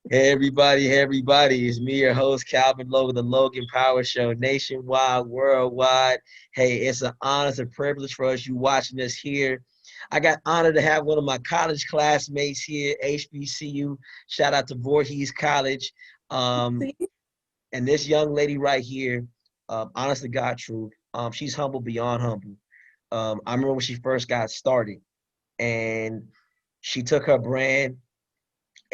Hey everybody, it's me, your host, Calvin Logan, the Logan Power Show, nationwide, worldwide. Hey, it's an honor, it's a privilege for us, you watching us here. I got honored to have one of my college classmates here, HBCU. Shout out to Voorhees College. Um, and this young lady right here, honest to God truth, she's humble beyond humble. I remember when she first got started and she took her brand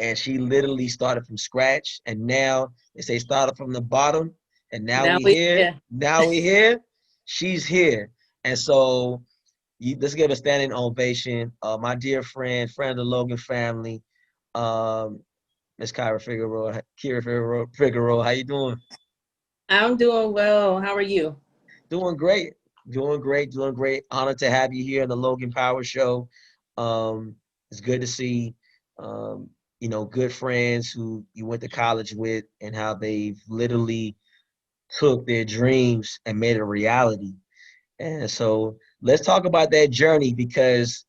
and she literally started from scratch. And now they say started from the bottom, and now Now we we here. yeah. Now we here. She's here, and so let's give a standing ovation. My dear friend of the Logan family, um, Miss Kira Figueroa. Figueroa, how you doing? I'm doing well. How are you? Doing great. Doing great. Honored to have you here on the Logan Power Show. It's good to see, um, good friends who you went to college with and how they've literally took their dreams and made it a reality. And so let's talk about that journey because,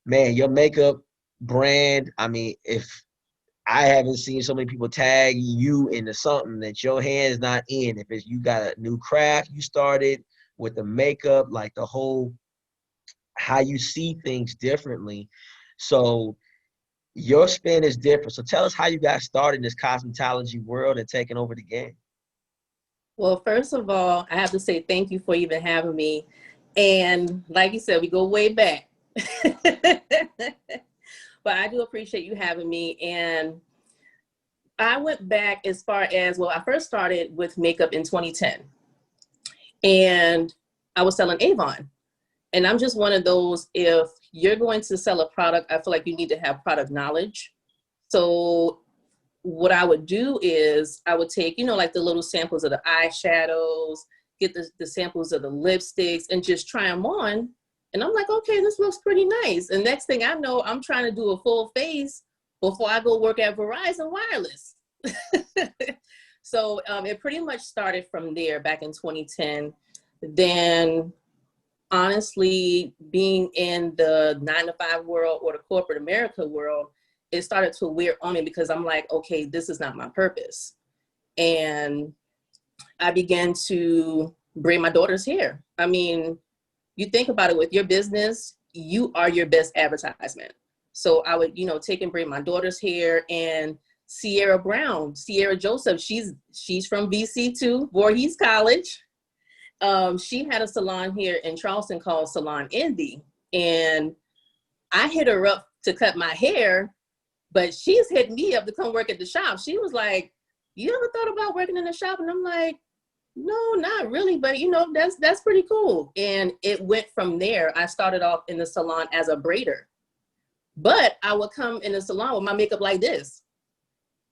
man, your makeup brand, I mean, if I haven't seen so many people tag you into something that your hand's not in. If it's you got a new craft you started with the makeup, like the whole how you see things differently. So your spin is different. So tell us how you got started in this cosmetology world and taking over the game. Well, first of all, I have to say thank you for even having me. And like you said, we go way back. But I do appreciate you having me. And I went back as far as, well, I first started with makeup in 2010. And I was selling Avon. And I'm just one of those, if you're going to sell a product, I feel like you need to have product knowledge. So what I would do is I would take, like the little samples of the eyeshadows, get the samples of the lipsticks and just try them on. And I'm like, okay, this looks pretty nice. And next thing I know, I'm trying to do a full face before I go work at Verizon Wireless. So it pretty much started from there back in 2010. Then honestly, being in the 9 to 5 world or the corporate America world, it started to wear on me because I'm like, okay, this is not my purpose. And I began to braid my daughter's hair. I mean, you think about it, with your business, you are your best advertisement. So I would, take and braid my daughter's hair. And Sierra Joseph, she's from VC too, Voorhees College. She had a salon here in Charleston called Salon Envy. And I hit her up to cut my hair, but she's hit me up to come work at the shop. She was like, you ever thought about working in the shop? And I'm like, no, not really, but that's pretty cool. And it went from there. I started off in the salon as a braider, but I would come in the salon with my makeup like this.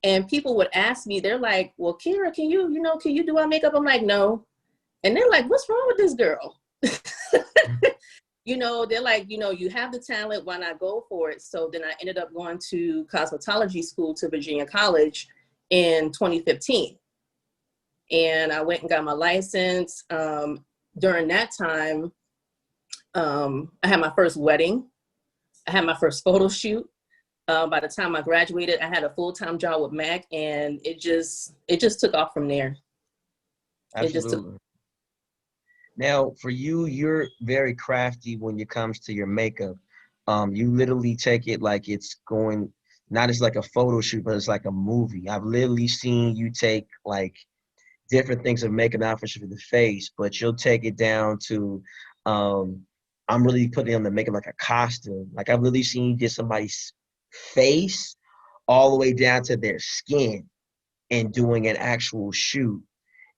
And people would ask me, they're like, well, Kira, can you do our makeup? I'm like, no. And they're like, what's wrong with this girl? They're like, you have the talent, why not go for it? So then I ended up going to cosmetology school to Virginia College in 2015. And I went and got my license. During that time, I had my first wedding. I had my first photo shoot. By the time I graduated, I had a full-time job with Mac, and it just took off from there. It just took. Absolutely. Now, for you, you're very crafty when it comes to your makeup. You literally take it like it's going, not as like a photo shoot, but it's like a movie. I've literally seen you take like different things of makeup, not for the face, but you'll take it down to, um, I'm really putting on the makeup like a costume. Like I've really seen you get somebody's face all the way down to their skin and doing an actual shoot.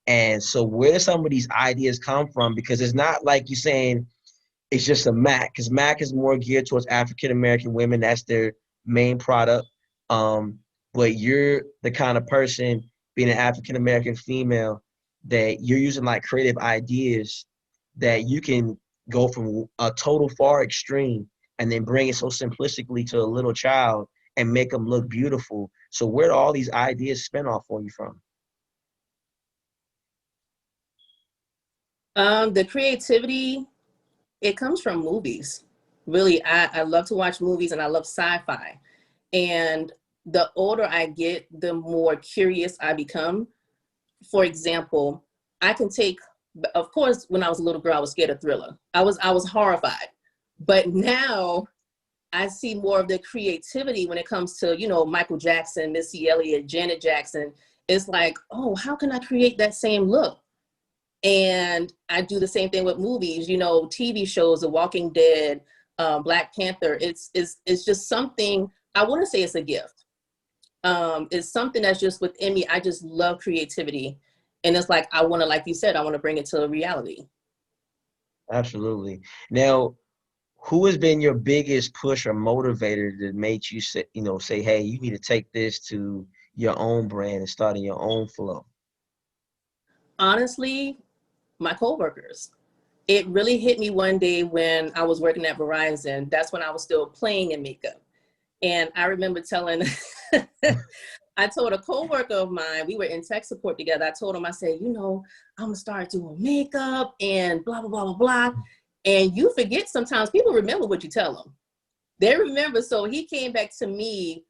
And so where do some of these ideas come from? Because it's not like you're saying it's just a Mac, because Mac is more geared towards African American women. That's their main product. But you're the kind of person, being an African American female, that you're using like creative ideas that you can go from a total far extreme and then bring it so simplistically to a little child and make them look beautiful. So where do all these ideas spin off for you from? The creativity, it comes from movies. Really, I love to watch movies and I love sci-fi. And the older I get, the more curious I become. For example, I can take, of course, when I was a little girl, I was scared of Thriller. I was horrified. But now I see more of the creativity when it comes to, you know, Michael Jackson, Missy Elliott, Janet Jackson. It's like, oh, how can I create that same look? And I do the same thing with movies, you know, TV shows, The Walking Dead, Black Panther. It's just something, I want to say it's a gift. It's something that's just within me. I just love creativity. And it's like, I want to, like you said, I want to bring it to reality. Absolutely. Now, who has been your biggest push or motivator that made you say, say, hey, you need to take this to your own brand and start in your own flow? Honestly, my coworkers. It really hit me one day when I was working at Verizon. That's when I was still playing in makeup. And I remember telling, I told a coworker of mine, we were in tech support together. I told him, I said, you know, I'm gonna start doing makeup and blah, blah, blah, blah, blah. And you forget sometimes people remember what you tell them. They remember. So he came back to me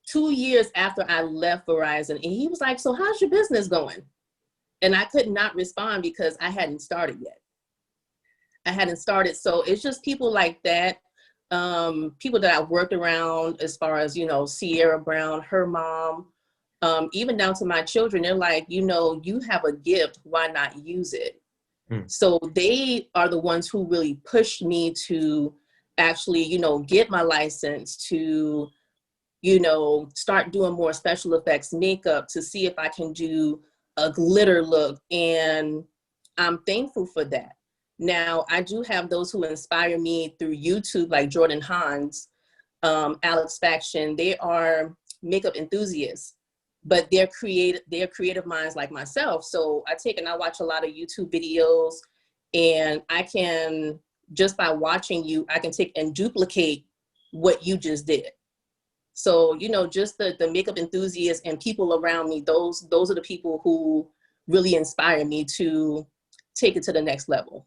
2 years after I left Verizon and he was like, so how's your business going? And I could not respond because I hadn't started yet. I hadn't started. So it's just people like that. People that I've worked around as far as, you know, Sierra Brown, her mom, even down to my children, they're like, you know, you have a gift, why not use it? Hmm. So they are the ones who really pushed me to actually, you know, get my license, to, you know, start doing more special effects makeup, to see if I can do a glitter look. And I'm thankful for that. Now, I do have those who inspire me through YouTube, like Jordan Hans, Alex Faction. They are makeup enthusiasts, but they're creative minds like myself. So I take and I watch a lot of YouTube videos, and I can, just by watching you, I can take and duplicate what you just did. So, you know, just the makeup enthusiasts and people around me, those are the people who really inspire me to take it to the next level.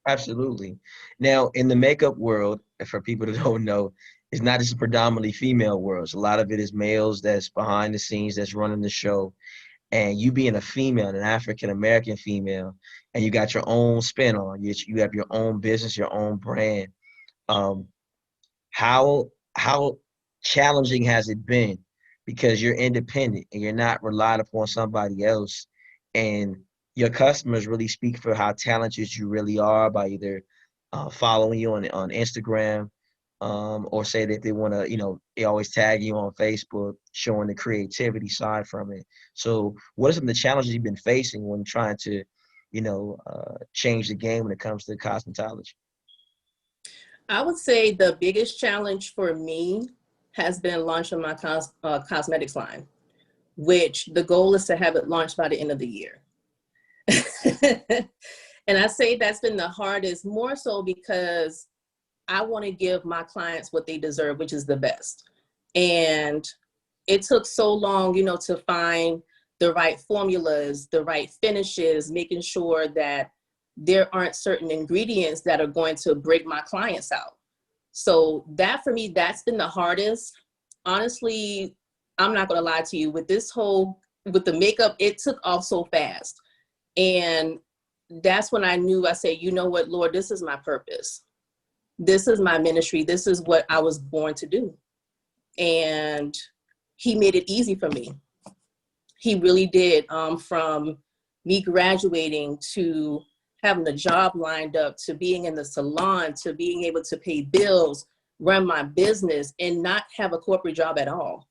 Absolutely. Now, in the makeup world, for people that don't know, it's not just a predominantly female world. So a lot of it is males that's behind the scenes, that's running the show. And you being a female, an African American female, and you got your own spin on you have your own business, your own brand. Um, how challenging has it been? Because you're independent and you're not relied upon somebody else, and your customers really speak for how talented you really are by either following you on Instagram, or say that they want to, they always tag you on Facebook, showing the creativity side from it. So, what are some of the challenges you've been facing when trying to, change the game when it comes to cosmetology? I would say the biggest challenge for me has been launching my cosmetics line, which the goal is to have it launched by the end of the year. And I say that's been the hardest, more so because I want to give my clients what they deserve, which is the best. And it took so long, you know, to find the right formulas, the right finishes, making sure that there aren't certain ingredients that are going to break my clients out. So that for me, that's been the hardest. Honestly, I'm not going to lie to you, with this whole, with the makeup, it took off so fast. And that's when I knew, I said, you know what, Lord, this is my purpose. This is my ministry. This is what I was born to do. And he made it easy for me. He really did. From me graduating to having a job lined up, to being in the salon, to being able to pay bills, run my business, and not have a corporate job at all.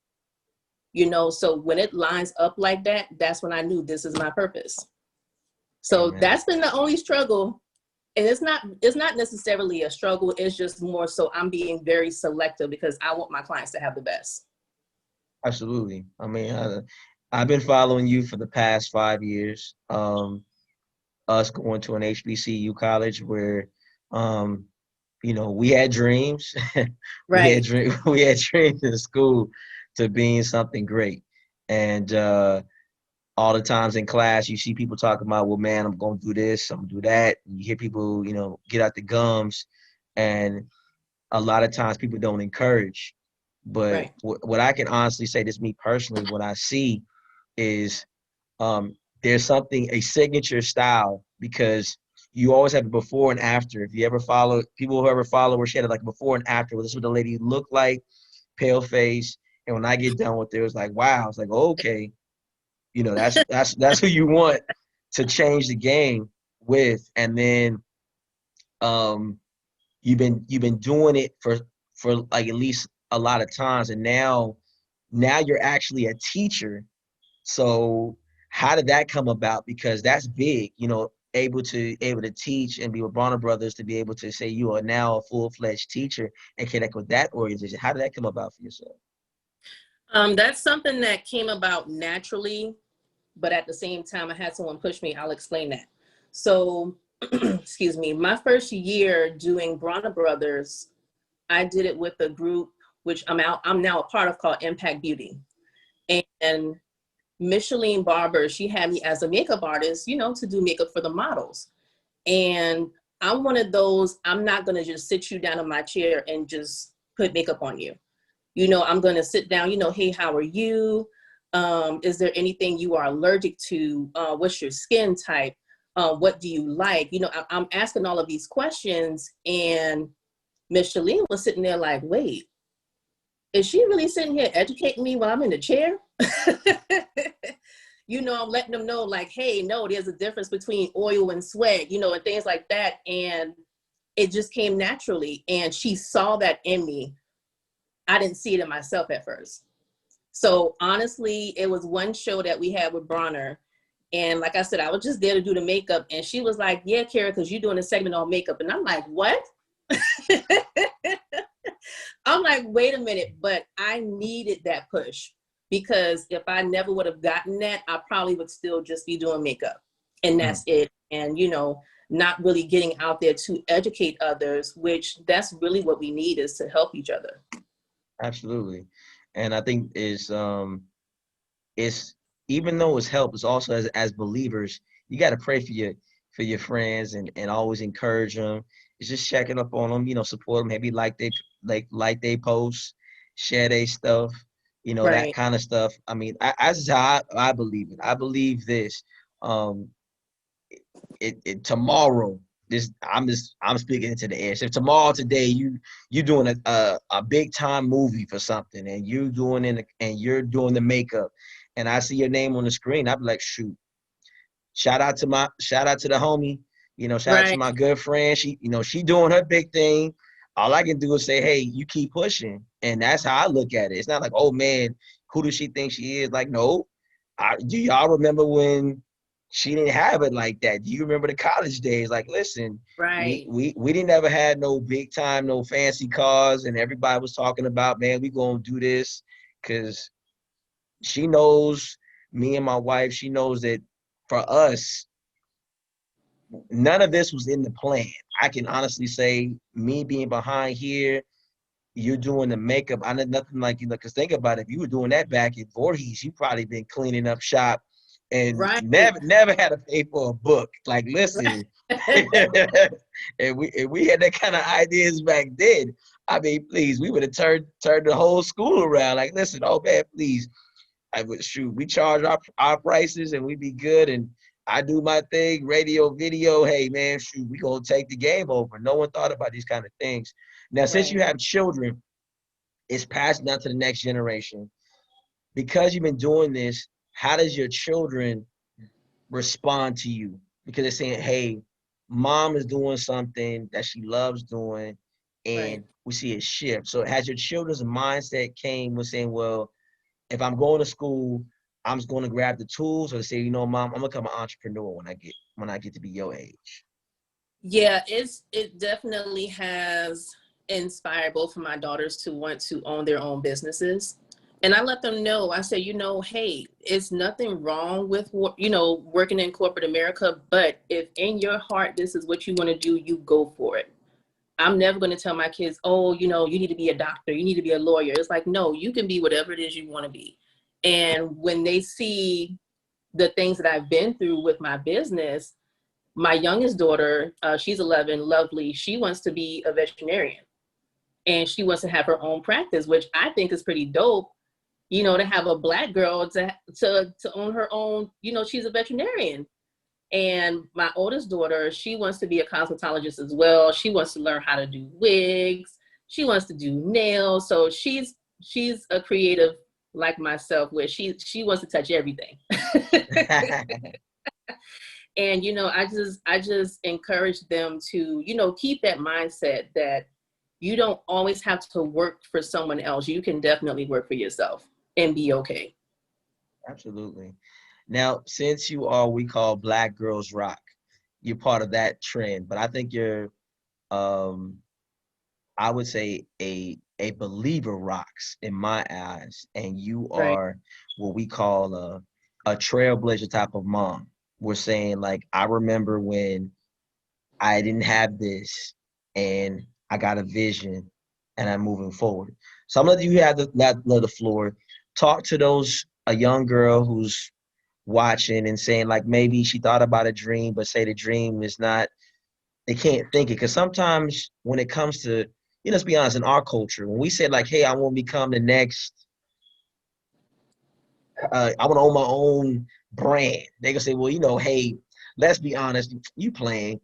You know, so when it lines up like that, that's when I knew this is my purpose. So Amen. that's been the only struggle. And it's not necessarily a struggle. It's just more so I'm being very selective because I want my clients to have the best. Absolutely. I mean, I've been following you for the past 5 years. Us going to an HBCU college where, um, we had dreams. Right. We had dreams in school to being something great. And all the times in class, you see people talking about, well, man, I'm going to do this, I'm going to do that. And you hear people, get out the gums. And a lot of times people don't encourage. But Right. what I can honestly say, this me personally, what I see is there's something, a signature style, because you always have a before and after. If you ever follow people who ever follow her, she had like before and after. Well, this is what the lady looked like, pale face. And when I get done with it, it was like, wow. It's like, okay, you know, that's who you want to change the game with. And then um you've been doing it for like at least a lot of times, and now you're actually a teacher. So how did that come about? Because that's big, you know, able to teach and be with Bronner Brothers, to be able to say you are now a full-fledged teacher and connect with that organization. How did that come about for yourself? That's something that came about naturally, but at the same time, I had someone push me. I'll explain that. So, excuse me, my first year doing Bronner Brothers, I did it with a group which I'm now a part of, called Impact Beauty. And Micheline Barber, she had me as a makeup artist, you know, to do makeup for the models. And I'm one of those, I'm not gonna just sit you down in my chair and just put makeup on you. You know, I'm gonna sit down, you know, hey, how are you? Is there anything you are allergic to? What's your skin type? What do you like? You know, I'm asking all of these questions, and Micheline was sitting there like, wait, is she really sitting here educating me while I'm in the chair? You know, I'm letting them know like, hey, no, there's a difference between oil and sweat, you know, and things like that. And it just came naturally. And she saw that in me. I didn't see it in myself at first. So honestly, it was one show that we had with Bronner. And like I said, I was just there to do the makeup. And she was like, yeah, Kara, because you're doing a segment on makeup. And I'm like, what? I'm like, wait a minute, but I needed that push, because if I never would have gotten that, I probably would still just be doing makeup, and Mm, that's it. And, you know, not really getting out there to educate others, which that's really what we need, is to help each other. absolutely. And I think it's even though it's help, it's also as believers, you got to pray for your friends, and always encourage them. It's just checking up on them, you know, support them, maybe like they posts, share their stuff, you know, that Right. kind of stuff. I mean, that's just how I believe it. I believe this. Um, tomorrow, this I'm speaking into the air. So tomorrow, today, you doing a big time movie for something, and you're doing the makeup, and I see your name on the screen, I'd be like, shoot, shout out to the homie, you know, shout out to Right. my good friend. She, you know, she doing her big thing. All I can do is say, hey, you keep pushing, and that's how I look at it. It's not like, oh man, who does she think she is? Like, no, do y'all remember when she didn't have it like that? Do you remember the college days? Like, listen, Right. we didn't ever had no big time, no fancy cars, and everybody was talking about, man, we gonna do this, because she knows, me and my wife, she knows that for us, none of this was in the plan. I can honestly say, me being behind here, you're doing the makeup. I know nothing like, you know, because think about it, if you were doing that back at Voorhees, you probably been cleaning up shop and Right. never had to pay for a book. Like, listen, and we had that kind of ideas back then. I mean, please, we would have turned the whole school around. Like, listen, oh man, please, I would shoot. We charge our prices and we be good. And I do my thing, radio, video. Hey man, shoot, we gonna take the game over. No one thought about these kind of things. Now, since Right. you have children, it's passed down to the next generation. Because you've been doing this, how does your children respond to you? Because they're saying, hey, mom is doing something that she loves doing, Right. and we see a shift. So has your children's mindset came with saying, well, if I'm going to school, I'm just going to grab the tools, or to say, you know, mom, I'm gonna become an entrepreneur when I get to be your age. Yeah, it definitely has inspired both of my daughters to want to own their own businesses. And I let them know, I say, you know, hey, it's nothing wrong with, you know, working in corporate America, but if in your heart this is what you want to do, you go for it. I'm never going to tell my kids, oh, you know, you need to be a doctor, you need to be a lawyer. It's like, no, you can be whatever it is you want to be. And when they see the things that I've been through with my business, my youngest daughter, she's 11, lovely. She wants to be a veterinarian. and she wants to have her own practice, which I think is pretty dope. You know, to have a Black girl to own her own. You know, she's a veterinarian. And my oldest daughter, she wants to be a cosmetologist as well. She wants to learn how to do wigs. She wants to do nails. So she's a creative like myself, where she wants to touch everything. And you know, I just encourage them to, you know, keep that mindset that you don't always have to work for someone else. You can definitely work for yourself and be okay. Absolutely. Now, since you are we call Black Girls Rock, you're part of that trend, but I think you're um I would say a believer rocks in my eyes, and you Right. are what we call a trailblazer type of mom. We're saying like I remember when I didn't have this, and I got a vision, and I'm moving forward. Some of you have the floor. Talk to those a young girl who's watching and saying like maybe she thought about a dream, but say the dream is not. They can't think it because sometimes when it comes to let's be honest, in our culture, when we say like, hey, I want to become the next I want to own my own brand. They gonna say, well, hey, let's be honest, you playing,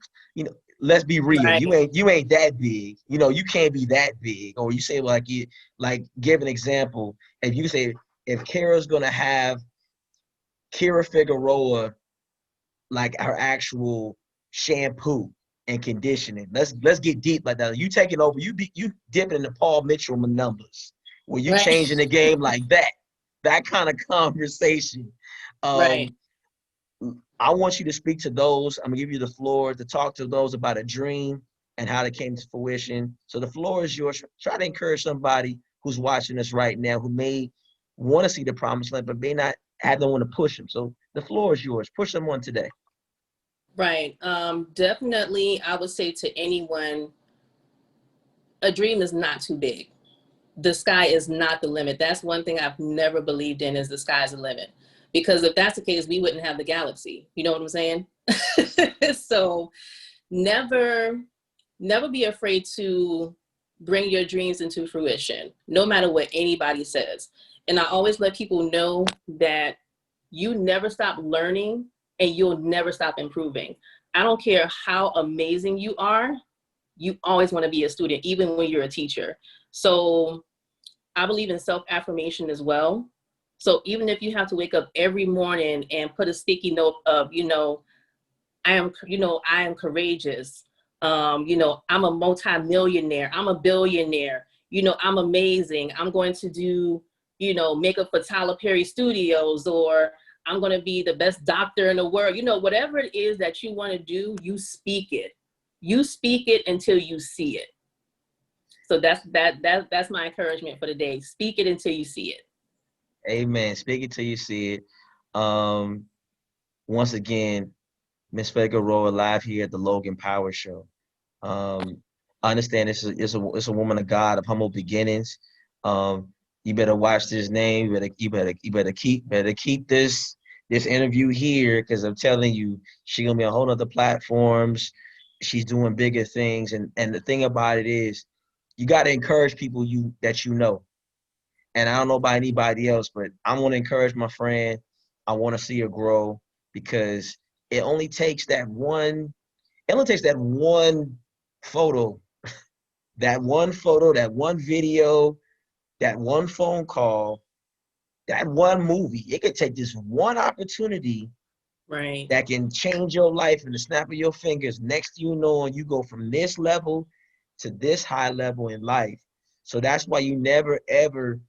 let's be real. Right. You ain't that big. You can't be that big. Or you say like give an example. If you say if Kara's gonna have Kira Figueroa like her actual shampoo and conditioning. Let's get deep like that. You taking over. You dipping in the Paul Mitchell numbers. Where you Right. changing the game like that. That kind of conversation. Right. Um, I want you to speak to those. I'm gonna give you the floor to talk to those about a dream and how they came to fruition. So the floor is yours. Try to encourage somebody who's watching us right now who may want to see the promised land, but may not have no one to push them. So the floor is yours. Push them on today. Right. Definitely, I would say to anyone, a dream is not too big. The sky is not the limit. That's one thing I've never believed in, is the sky's the limit. Because if that's the case, we wouldn't have the galaxy. You know what I'm saying? So never, never be afraid to bring your dreams into fruition, no matter what anybody says. And I always let people know that you never stop learning and you'll never stop improving. I don't care how amazing you are, you always want to be a student, even when you're a teacher. So I believe in self-affirmation as well. So even if you have to wake up every morning and put a sticky note of, I am courageous. I'm a multimillionaire. I'm a billionaire. I'm amazing. I'm going to do, makeup for Tyler Perry Studios, or I'm going to be the best doctor in the world. Whatever it is that you want to do, you speak it. You speak it until you see it. So that's my encouragement for the day. Speak it until you see it. Amen. Speak it till you see it. Um, Once again, Miss Figueroa live here at the Logan Power Show. I understand it's a woman of God of humble beginnings. You better watch this name. You better keep this interview here because I'm telling you, she's gonna be on whole other platforms. She's doing bigger things, and the thing about it is, you got to encourage people that you know. And I don't know about anybody else, but I want to encourage my friend. I want to see her grow because it only takes that one. It only takes that one photo, that one video, that one phone call, that one movie. It could take this one opportunity Right. that can change your life in the snap of your fingers. Next thing you know, you go from this level to this high level in life. So that's why you never ever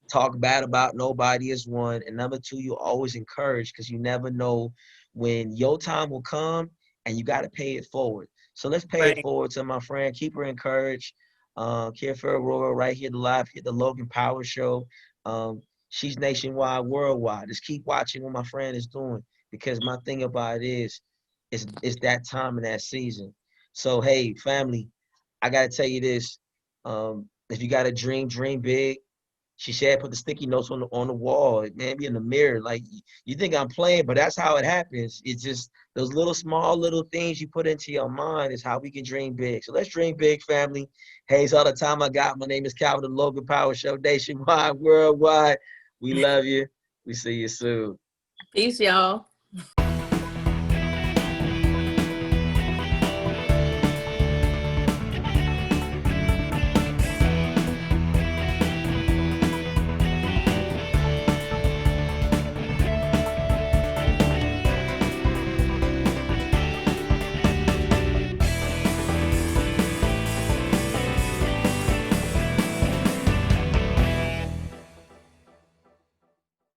talk bad about nobody is one. And number two, you always encourage because you never know when your time will come and you got to pay it forward. So let's pay it Right. forward to my friend. Keep her encouraged. Kira Figueroa right here live here, the Logan Power Show. She's nationwide, worldwide. Just keep watching what my friend is doing because my thing about it is, it's that time and that season. So hey, family, I gotta tell you this. If you got a dream, dream big. She said put the sticky notes on the wall, maybe in the mirror. Like you think I'm playing, but that's how it happens. It's just those little small little things you put into your mind is how we can dream big. So let's dream big, family. Hey, it's all the time I got. My name is Calvin, the Logan Power Show, nationwide, worldwide. We love you. We see you soon. Peace, y'all.